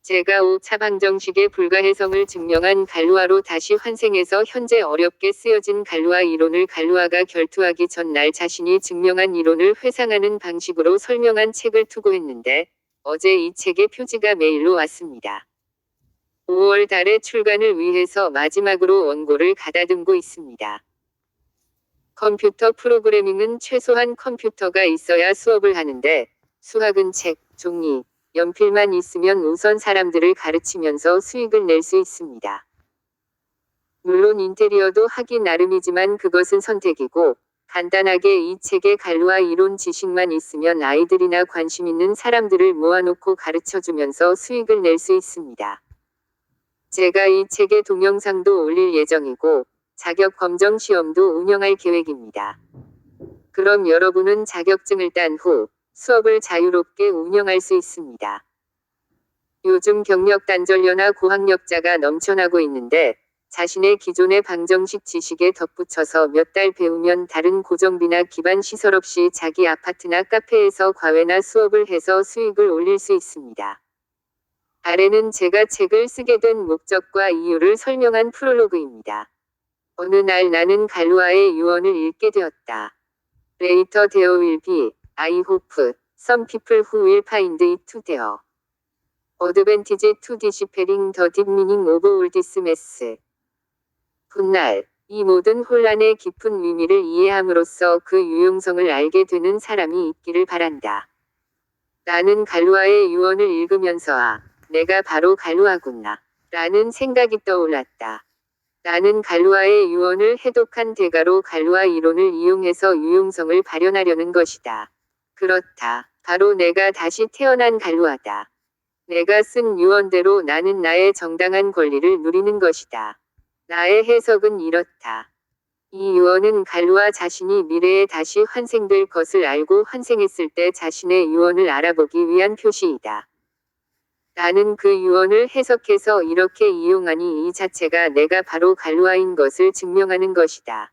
제가 5차 방정식의 불가해성을 증명한 갈루아로 다시 환생해서 현재 어렵게 쓰여진 갈루아 이론을 갈루아가 결투하기 전날 자신이 증명한 이론을 회상하는 방식으로 설명한 책을 투고했는데 어제 이 책의 표지가 메일로 왔습니다. 5월 달에 출간을 위해서 마지막으로 원고를 가다듬고 있습니다. 컴퓨터 프로그래밍은 최소한 컴퓨터가 있어야 수업을 하는데 수학은 책, 종이, 연필만 있으면 우선 사람들을 가르치면서 수익을 낼 수 있습니다. 물론 인테리어도 하기 나름이지만 그것은 선택이고 간단하게 이 책의 갈루아 이론 지식만 있으면 아이들이나 관심 있는 사람들을 모아놓고 가르쳐주면서 수익을 낼 수 있습니다. 제가 이 책의 동영상도 올릴 예정이고 자격 검정 시험도 운영할 계획입니다. 그럼 여러분은 자격증을 딴 후 수업을 자유롭게 운영할 수 있습니다. 요즘 경력 단절녀나 고학력자가 넘쳐나고 있는데 자신의 기존의 방정식 지식에 덧붙여서 몇 달 배우면 다른 고정비나 기반 시설 없이 자기 아파트나 카페에서 과외나 수업을 해서 수익을 올릴 수 있습니다. 아래는 제가 책을 쓰게 된 목적과 이유를 설명한 프롤로그입니다. 어느 날 나는 갈루아의 유언을 읽게 되었다. Later there will be, I hope, some people who will find it to their advantage to dispelling the deep meaning of all this mess. 훗날, 이 모든 혼란의 깊은 의미를 이해함으로써 그 유용성을 알게 되는 사람이 있기를 바란다. 나는 갈루아의 유언을 읽으면서 내가 바로 갈루아구나 라는 생각이 떠올랐다. 나는 갈루아의 유언을 해독한 대가로 갈루아 이론을 이용해서 유용성을 발현하려는 것이다. 그렇다. 바로 내가 다시 태어난 갈루아다. 내가 쓴 유언대로 나는 나의 정당한 권리를 누리는 것이다. 나의 해석은 이렇다. 이 유언은 갈루아 자신이 미래에 다시 환생될 것을 알고 환생했을 때 자신의 유언을 알아보기 위한 표시이다. 나는 그 유언을 해석해서 이렇게 이용하니 이 자체가 내가 바로 갈루아인 것을 증명하는 것이다.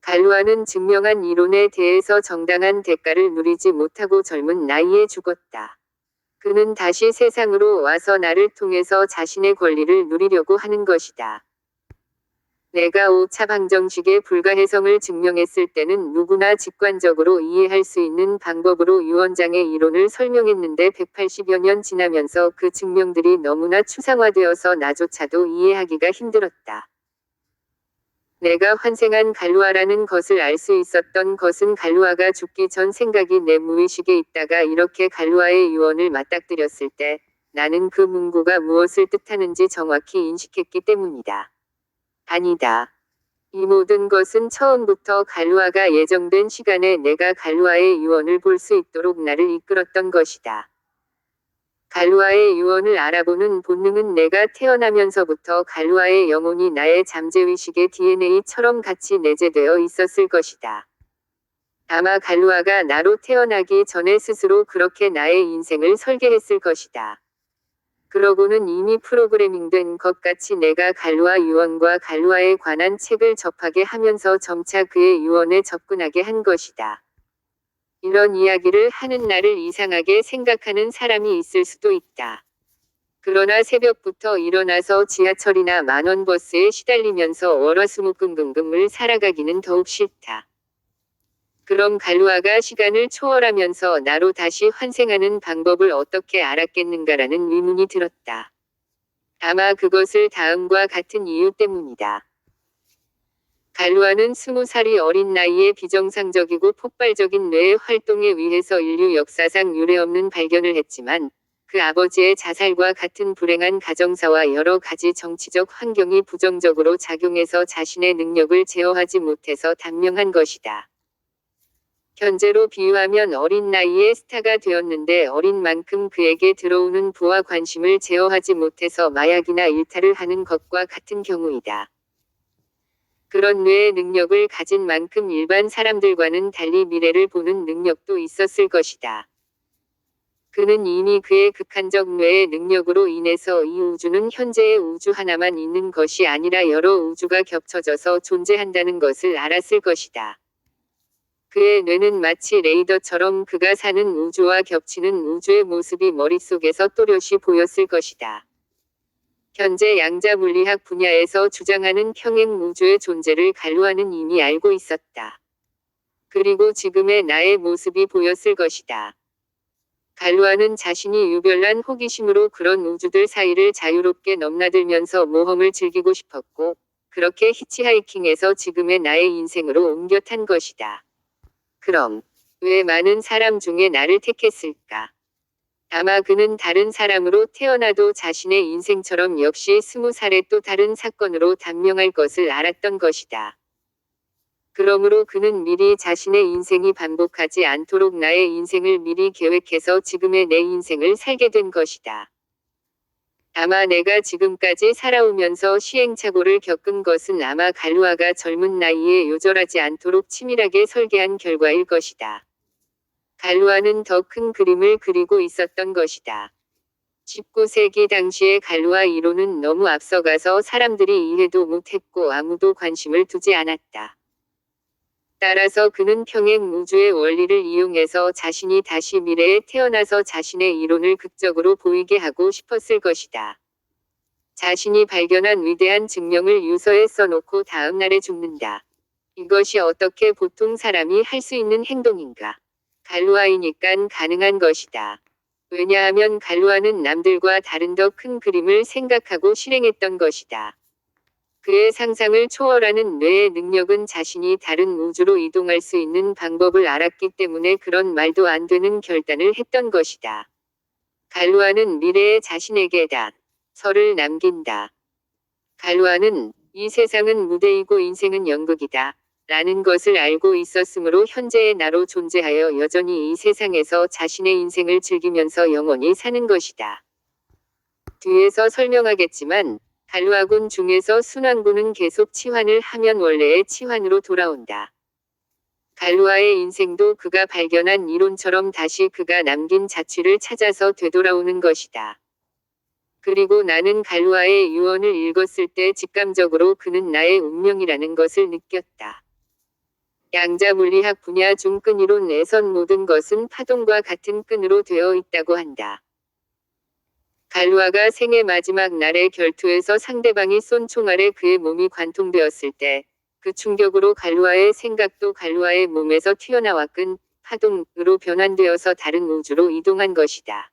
갈루아는 증명한 이론에 대해서 정당한 대가를 누리지 못하고 젊은 나이에 죽었다. 그는 다시 세상으로 와서 나를 통해서 자신의 권리를 누리려고 하는 것이다. 내가 5차 방정식의 불가해성을 증명했을 때는 누구나 직관적으로 이해할 수 있는 방법으로 유언장의 이론을 설명했는데 180여 년 지나면서 그 증명들이 너무나 추상화되어서 나조차도 이해하기가 힘들었다. 내가 환생한 갈루아라는 것을 알 수 있었던 것은 갈루아가 죽기 전 생각이 내 무의식에 있다가 이렇게 갈루아의 유언을 맞닥뜨렸을 때 나는 그 문구가 무엇을 뜻하는지 정확히 인식했기 때문이다. 아니다. 이 모든 것은 처음부터 갈루아가 예정된 시간에 내가 갈루아의 유언을 볼 수 있도록 나를 이끌었던 것이다. 갈루아의 유언을 알아보는 본능은 내가 태어나면서부터 갈루아의 영혼이 나의 잠재의식의 DNA처럼 같이 내재되어 있었을 것이다. 아마 갈루아가 나로 태어나기 전에 스스로 그렇게 나의 인생을 설계했을 것이다. 그러고는 이미 프로그래밍된 것 같이 내가 갈루아 유언과 갈루아에 관한 책을 접하게 하면서 점차 그의 유언에 접근하게 한 것이다. 이런 이야기를 하는 나를 이상하게 생각하는 사람이 있을 수도 있다. 그러나 새벽부터 일어나서 지하철이나 만원버스에 시달리면서 월화수목금금금을 살아가기는 더욱 싫다. 그럼 갈루아가 시간을 초월하면서 나로 다시 환생하는 방법을 어떻게 알았겠는가라는 의문이 들었다. 아마 그것을 다음과 같은 이유 때문이다. 갈루아는 20살이 어린 나이에 비정상적이고 폭발적인 뇌의 활동에 의해서 인류 역사상 유례없는 발견을 했지만 그 아버지의 자살과 같은 불행한 가정사와 여러 가지 정치적 환경이 부정적으로 작용해서 자신의 능력을 제어하지 못해서 단명한 것이다. 현재로 비유하면 어린 나이에 스타가 되었는데 어린 만큼 그에게 들어오는 부와 관심을 제어하지 못해서 마약이나 일탈을 하는 것과 같은 경우이다. 그런 뇌의 능력을 가진 만큼 일반 사람들과는 달리 미래를 보는 능력도 있었을 것이다. 그는 이미 그의 극한적 뇌의 능력으로 인해서 이 우주는 현재의 우주 하나만 있는 것이 아니라 여러 우주가 겹쳐져서 존재한다는 것을 알았을 것이다. 그의 뇌는 마치 레이더처럼 그가 사는 우주와 겹치는 우주의 모습이 머릿속에서 또렷이 보였을 것이다. 현재 양자 물리학 분야에서 주장하는 평행 우주의 존재를 갈루아는 이미 알고 있었다. 그리고 지금의 나의 모습이 보였을 것이다. 갈루아는 자신이 유별난 호기심으로 그런 우주들 사이를 자유롭게 넘나들면서 모험을 즐기고 싶었고, 그렇게 히치하이킹에서 지금의 나의 인생으로 옮겨 탄 것이다. 그럼, 왜 많은 사람 중에 나를 택했을까? 아마 그는 다른 사람으로 태어나도 자신의 인생처럼 역시 20살의 또 다른 사건으로 단명할 것을 알았던 것이다. 그러므로 그는 미리 자신의 인생이 반복하지 않도록 나의 인생을 미리 계획해서 지금의 내 인생을 살게 된 것이다. 아마 내가 지금까지 살아오면서 시행착오를 겪은 것은 아마 갈루아가 젊은 나이에 요절하지 않도록 치밀하게 설계한 결과일 것이다. 갈루아는 더 큰 그림을 그리고 있었던 것이다. 19세기 당시의 갈루아 이론은 너무 앞서가서 사람들이 이해도 못했고 아무도 관심을 두지 않았다. 따라서 그는 평행 우주의 원리를 이용해서 자신이 다시 미래에 태어나서 자신의 이론을 극적으로 보이게 하고 싶었을 것이다. 자신이 발견한 위대한 증명을 유서에 써놓고 다음 날에 죽는다. 이것이 어떻게 보통 사람이 할 수 있는 행동인가? 갈루아이니깐 가능한 것이다. 왜냐하면 갈루아는 남들과 다른 더 큰 그림을 생각하고 실행했던 것이다. 그의 상상을 초월하는 뇌의 능력은 자신이 다른 우주로 이동할 수 있는 방법을 알았기 때문에 그런 말도 안 되는 결단을 했던 것이다. 갈루아는 미래에 자신에게 설을 남긴다. 갈루아는 이 세상은 무대이고 인생은 연극이다. 라는 것을 알고 있었으므로 현재의 나로 존재하여 여전히 이 세상에서 자신의 인생을 즐기면서 영원히 사는 것이다. 뒤에서 설명하겠지만 갈루아군 중에서 순환군은 계속 치환을 하면 원래의 치환으로 돌아온다. 갈루아의 인생도 그가 발견한 이론처럼 다시 그가 남긴 자취를 찾아서 되돌아오는 것이다. 그리고 나는 갈루아의 유언을 읽었을 때 직감적으로 그는 나의 운명이라는 것을 느꼈다. 양자 물리학 분야 중 끈이론에선 모든 것은 파동과 같은 끈으로 되어 있다고 한다. 갈루아가 생애 마지막 날의 결투에서 상대방이 쏜 총알에 그의 몸이 관통되었을 때, 그 충격으로 갈루아의 생각도 갈루아의 몸에서 튀어나와 끈, 파동으로 변환되어서 다른 우주로 이동한 것이다.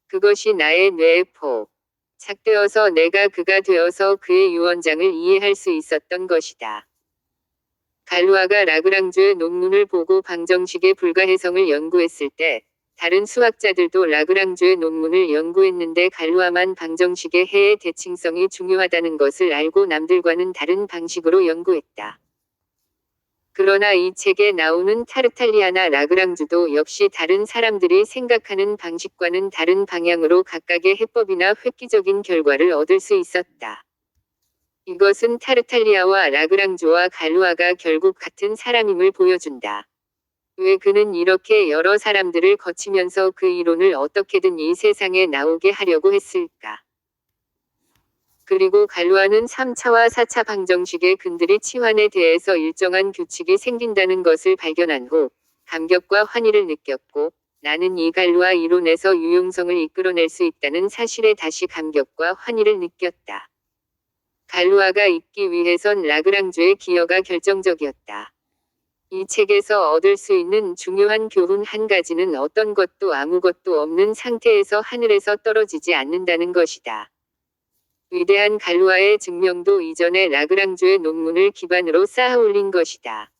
그것이 나의 뇌에 착되어서 내가 그가 되어서 그의 유언장을 이해할 수 있었던 것이다. 갈루아가 라그랑주의 논문을 보고 방정식의 불가해성을 연구했을 때, 다른 수학자들도 라그랑주의 논문을 연구했는데 갈루아만 방정식의 해의 대칭성이 중요하다는 것을 알고 남들과는 다른 방식으로 연구했다. 그러나 이 책에 나오는 타르탈리아나 라그랑주도 역시 다른 사람들이 생각하는 방식과는 다른 방향으로 각각의 해법이나 획기적인 결과를 얻을 수 있었다. 이것은 타르탈리아와 라그랑주와 갈루아가 결국 같은 사람임을 보여준다. 왜 그는 이렇게 여러 사람들을 거치면서 그 이론을 어떻게든 이 세상에 나오게 하려고 했을까? 그리고 갈루아는 3차와 4차 방정식의 근들이 치환에 대해서 일정한 규칙이 생긴다는 것을 발견한 후 감격과 환희를 느꼈고, 나는 이 갈루아 이론에서 유용성을 이끌어낼 수 있다는 사실에 다시 감격과 환희를 느꼈다. 갈루아가 있기 위해선 라그랑주의 기여가 결정적이었다. 이 책에서 얻을 수 있는 중요한 교훈 한 가지는 어떤 것도 아무것도 없는 상태에서 하늘에서 떨어지지 않는다는 것이다. 위대한 갈루아의 증명도 이전의 라그랑주의 논문을 기반으로 쌓아올린 것이다.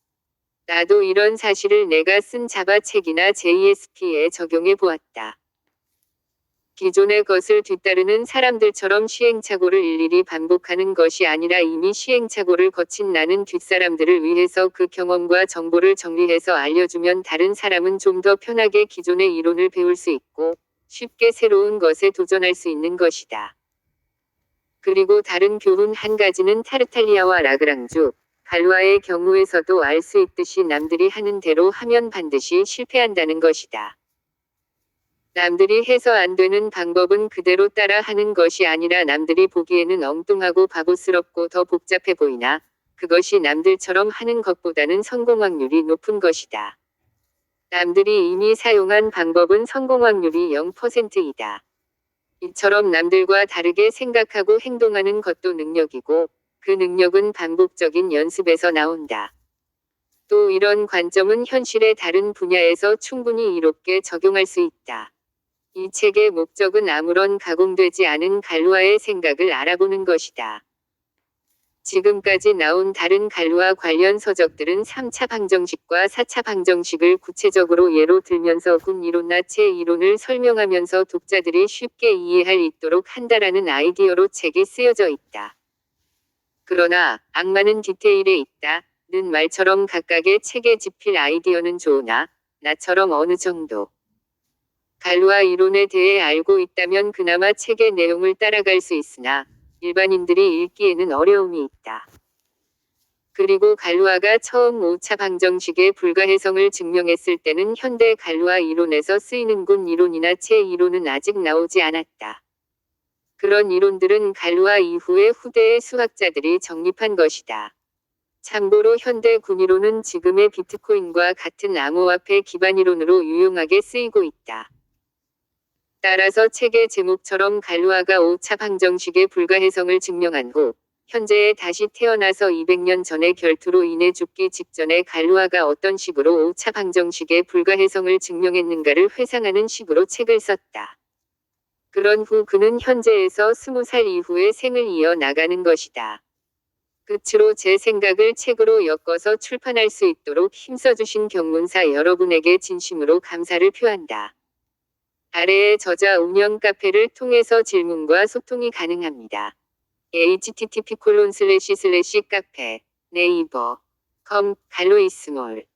나도 이런 사실을 내가 쓴 자바 책이나 JSP에 적용해 보았다. 기존의 것을 뒤따르는 사람들처럼 시행착오를 일일이 반복하는 것이 아니라 이미 시행착오를 거친 나는 뒷사람들을 위해서 그 경험과 정보를 정리해서 알려주면 다른 사람은 좀 더 편하게 기존의 이론을 배울 수 있고 쉽게 새로운 것에 도전할 수 있는 것이다. 그리고 다른 교훈 한 가지는 타르탈리아와 라그랑주, 갈루아의 경우에서도 알 수 있듯이 남들이 하는 대로 하면 반드시 실패한다는 것이다. 남들이 해서 안 되는 방법은 그대로 따라 하는 것이 아니라 남들이 보기에는 엉뚱하고 바보스럽고 더 복잡해 보이나 그것이 남들처럼 하는 것보다는 성공 확률이 높은 것이다. 남들이 이미 사용한 방법은 성공 확률이 0%이다. 이처럼 남들과 다르게 생각하고 행동하는 것도 능력이고, 그 능력은 반복적인 연습에서 나온다. 또 이런 관점은 현실의 다른 분야에서 충분히 이롭게 적용할 수 있다. 이 책의 목적은 아무런 가공되지 않은 갈루아의 생각을 알아보는 것이다. 지금까지 나온 다른 갈루아 관련 서적들은 3차 방정식과 4차 방정식을 구체적으로 예로 들면서 군 이론나 체 이론을 설명하면서 독자들이 쉽게 이해할 있도록 한다라는 아이디어로 책이 쓰여져 있다. 그러나 악마는 디테일에 있다는 말처럼 각각의 책에 집필 아이디어는 좋으나 나처럼 어느 정도 갈루아 이론에 대해 알고 있다면 그나마 책의 내용을 따라갈 수 있으나 일반인들이 읽기에는 어려움이 있다. 그리고 갈루아가 처음 5차 방정식의 불가해성을 증명했을 때는 현대 갈루아 이론에서 쓰이는 군 이론이나 체 이론은 아직 나오지 않았다. 그런 이론들은 갈루아 이후의 후대의 수학자들이 정립한 것이다. 참고로 현대 군이론은 지금의 비트코인과 같은 암호화폐 기반 이론으로 유용하게 쓰이고 있다. 따라서 책의 제목처럼 갈루아가 5차 방정식의 불가해성을 증명한 후 현재에 다시 태어나서 200년 전의 결투로 인해 죽기 직전에 갈루아가 어떤 식으로 5차 방정식의 불가해성을 증명했는가를 회상하는 식으로 책을 썼다. 그런 후 그는 현재에서 20살 이후의 생을 이어 나가는 것이다. 끝으로 제 생각을 책으로 엮어서 출판할 수 있도록 힘써주신 경문사 여러분에게 진심으로 감사를 표한다. 아래의 저자 운영 카페를 통해서 질문과 소통이 가능합니다. http://카페 네이버 com 갈로이스몰